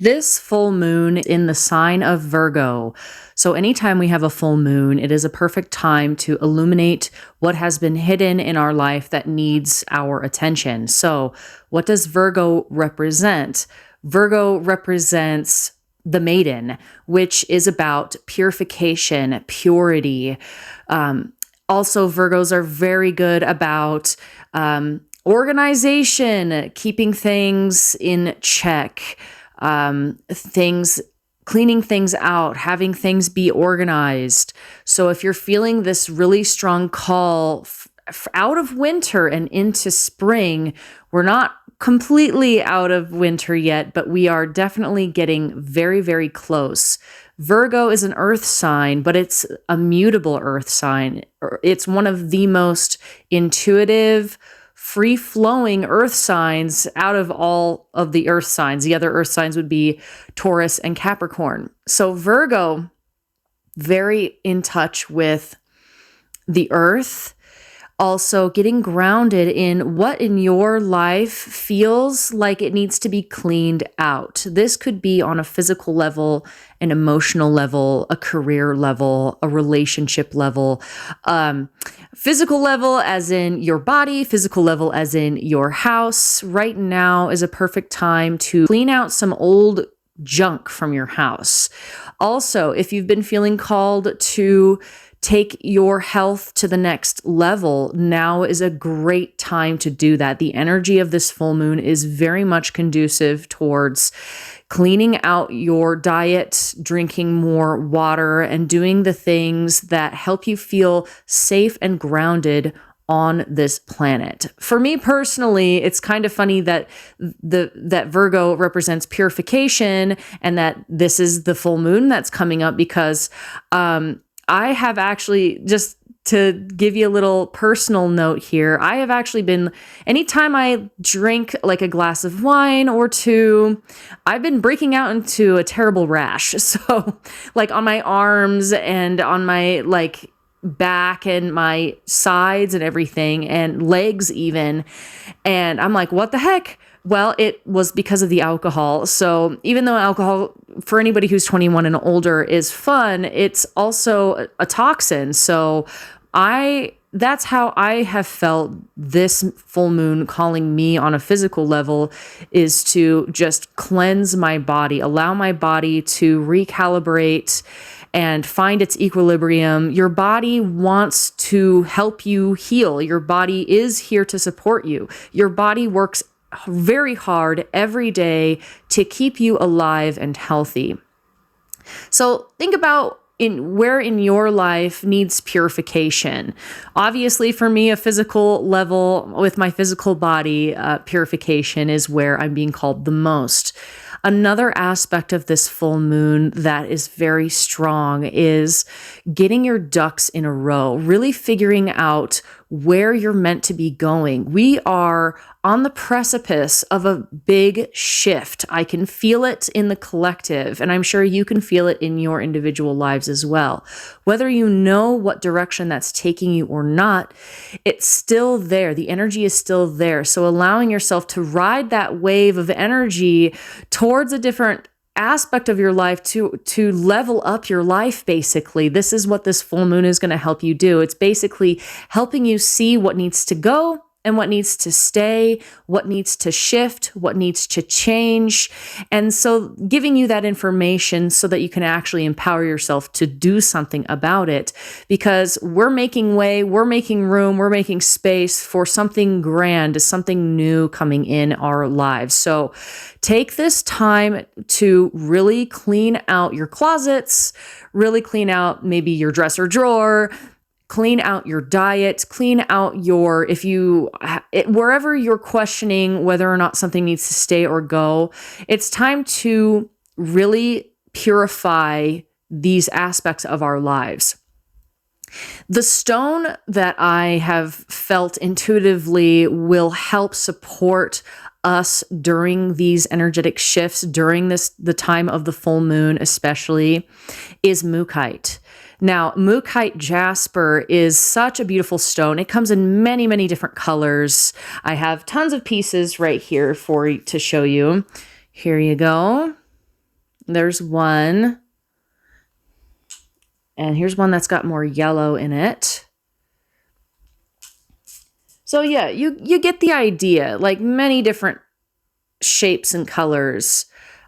This full moon in the sign of Virgo. So, anytime we have a full moon, it is a perfect time to illuminate what has been hidden in our life that needs our attention. So, what does Virgo represent? Virgo represents the maiden, which is about purification, purity. Also, Virgos are very good about organization, keeping things in check, things, cleaning things out, having things be organized. So if you're feeling this really strong call out of winter and into spring, we're not completely out of winter yet, but we are definitely getting very, very close. Virgo is an earth sign, but it's a mutable earth sign. It's one of the most intuitive, free-flowing earth signs out of all of the earth signs. The other earth signs would be Taurus and Capricorn. So Virgo, very in touch with the earth, also getting grounded in what in your life feels like it needs to be cleaned out. This could be on a physical level, an emotional level, a career level, a relationship level, physical level as in your body, physical level as in your house. Right now is a perfect time to clean out some old junk from your house. Also, if you've been feeling called to take your health to the next level, now is a great time to do that. The energy of this full moon is very much conducive towards cleaning out your diet, drinking more water, and doing the things that help you feel safe and grounded on this planet. For me personally, it's kind of funny that that Virgo represents purification and that this is the full moon that's coming up because I have actually, just to give you a little personal note here, I have actually been, anytime I drink like a glass of wine or two, I've been breaking out into a terrible rash. So like on my arms and on my like back and my sides and everything and legs even. And I'm like, what the heck? Well, it was because of the alcohol. So even though alcohol, for anybody who's 21 and older, is fun, it's also a toxin. So that's how I have felt this full moon calling me on a physical level, is to just cleanse my body, allow my body to recalibrate and find its equilibrium. Your body wants to help you heal. Your body is here to support you. Your body works very hard every day to keep you alive and healthy. So think about where in your life needs purification. Obviously, for me, a physical level with my physical body, purification is where I'm being called the most. Another aspect of this full moon that is very strong is getting your ducks in a row, really figuring out where you're meant to be going. We are on the precipice of a big shift. I can feel it in the collective, and I'm sure you can feel it in your individual lives as well. Whether you know what direction that's taking you or not, it's still there. The energy is still there. So allowing yourself to ride that wave of energy towards a different aspect of your life to level up your life, basically. This is what this full moon is going to help you do. It's basically helping you see what needs to go and what needs to stay, what needs to shift, what needs to change. And so giving you that information so that you can actually empower yourself to do something about it, because we're making way, we're making room, we're making space for something grand, something new coming in our lives. So take this time to really clean out your closets, really clean out maybe your dresser drawer, clean out your diet, clean out your, wherever you're questioning whether or not something needs to stay or go, it's time to really purify these aspects of our lives. The stone that I have felt intuitively will help support us during these energetic shifts, during the time of the full moon especially, is mookaite. Now, mookaite jasper is such a beautiful stone. It comes in many, many different colors. I have tons of pieces right here to show you. Here you go. There's one. And here's one that's got more yellow in it. So yeah, you get the idea, like many different shapes and colors.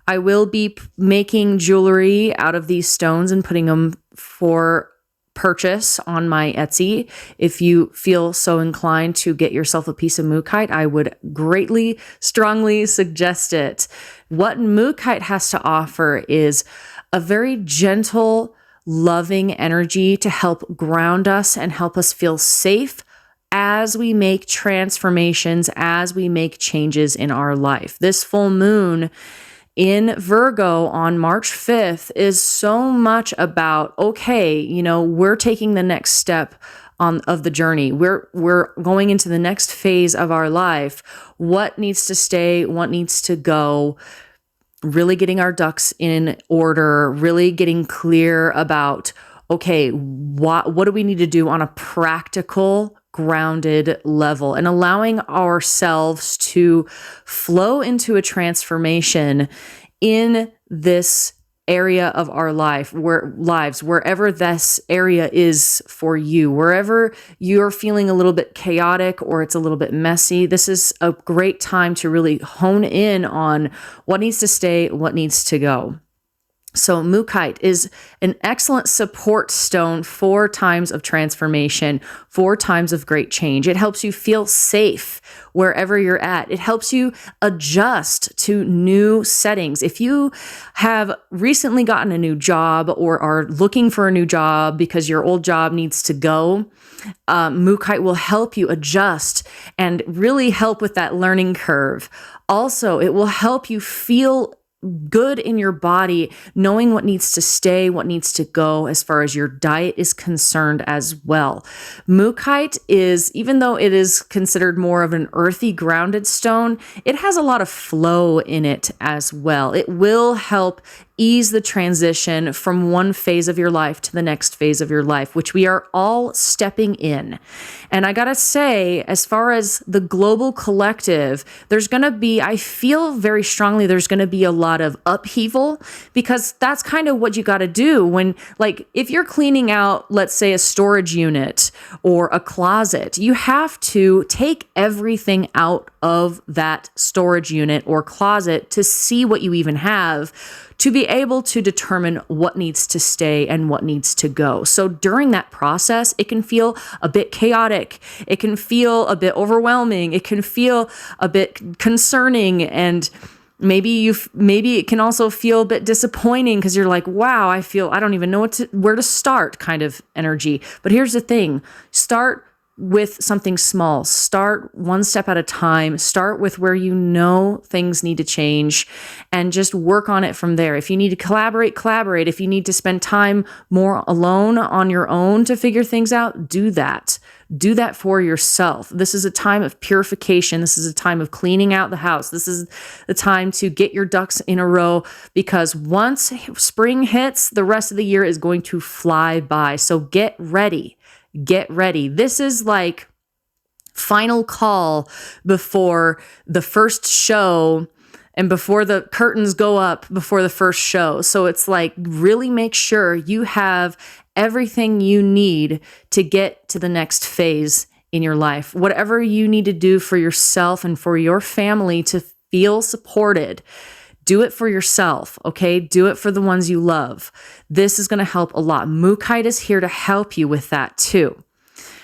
I will be making jewelry out of these stones and putting them for purchase on my Etsy. If you feel so inclined to get yourself a piece of mookaite, I would greatly, strongly suggest it. What mookaite has to offer is a very gentle, loving energy to help ground us and help us feel safe as we make transformations, as we make changes in our life. This full moon in Virgo on March 5th is so much about, okay, we're taking the next step of the journey. We're going into the next phase of our life. What needs to stay? What needs to go? Really getting our ducks in order, really getting clear about, okay, what do we need to do on a practical, grounded level, and allowing ourselves to flow into a transformation in this area of our wherever this area is for you, wherever you're feeling a little bit chaotic or it's a little bit messy. This is a great time to really hone in on what needs to stay, what needs to go. So mookaite is an excellent support stone for times of transformation, for times of great change. It helps you feel safe wherever you're at. It helps you adjust to new settings. If you have recently gotten a new job or are looking for a new job because your old job needs to go, mookaite will help you adjust and really help with that learning curve. Also, it will help you feel good in your body, knowing what needs to stay, what needs to go as far as your diet is concerned as well. Mookaite is, even though it is considered more of an earthy, grounded stone, it has a lot of flow in it as well. It will help ease the transition from one phase of your life to the next phase of your life, which we are all stepping in. And I gotta say, as far as the global collective, I feel very strongly there's gonna be a lot of upheaval, because that's kind of what you gotta do when, like, if you're cleaning out, let's say, a storage unit or a closet, you have to take everything out of that storage unit or closet to see what you even have, to be able to determine what needs to stay and what needs to go. So during that process, it can feel a bit chaotic. It can feel a bit overwhelming. It can feel a bit concerning, and maybe it can also feel a bit disappointing because you're like, wow, I don't even know where to start kind of energy. But here's the thing, start with something small. Start one step at a time. Start with where you know things need to change and just work on it from there. If you need to collaborate. If you need to spend time more alone on your own to figure things out, do that. Do that for yourself. This is a time of purification. This is a time of cleaning out the house. This is the time to get your ducks in a row, because once spring hits, the rest of the year is going to fly by. So get ready. Get ready. This is like final call before the first show and before the curtains go up before the first show. So it's like, really make sure you have everything you need to get to the next phase in your life. Whatever you need to do for yourself and for your family to feel supported, do it for yourself, okay? Do it for the ones you love. This is going to help a lot. Mookaite is here to help you with that too.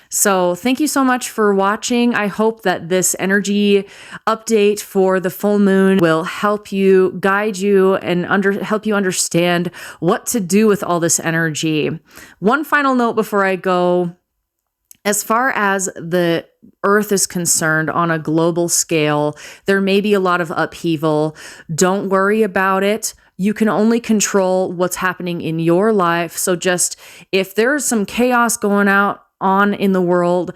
So thank you so much for watching. I hope that this energy update for the full moon will help you, guide you, and help you understand what to do with all this energy. One final note before I go. As far as the Earth is concerned on a global scale, there may be a lot of upheaval. Don't worry about it. You can only control what's happening in your life. So just, if there's some chaos going on in the world,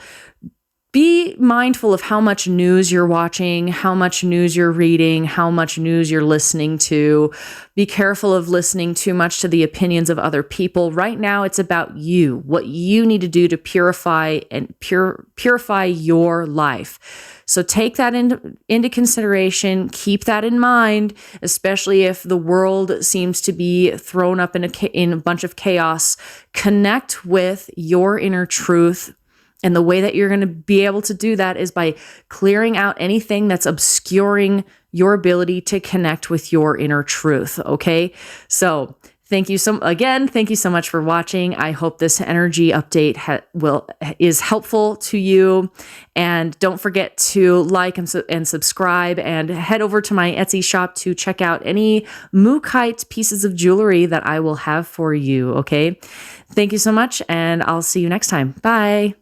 be mindful of how much news you're watching, how much news you're reading, how much news you're listening to. Be careful of listening too much to the opinions of other people. Right now, it's about you, what you need to do to purify your life. So take that into consideration. Keep that in mind, especially if the world seems to be thrown up in a bunch of chaos. Connect with your inner truth. And the way that you're going to be able to do that is by clearing out anything that's obscuring your ability to connect with your inner truth. Okay. So thank you so much for watching. I hope this energy update is helpful to you. And don't forget to like and subscribe, and head over to my Etsy shop to check out any Mookaite pieces of jewelry that I will have for you. Okay. Thank you so much, and I'll see you next time. Bye.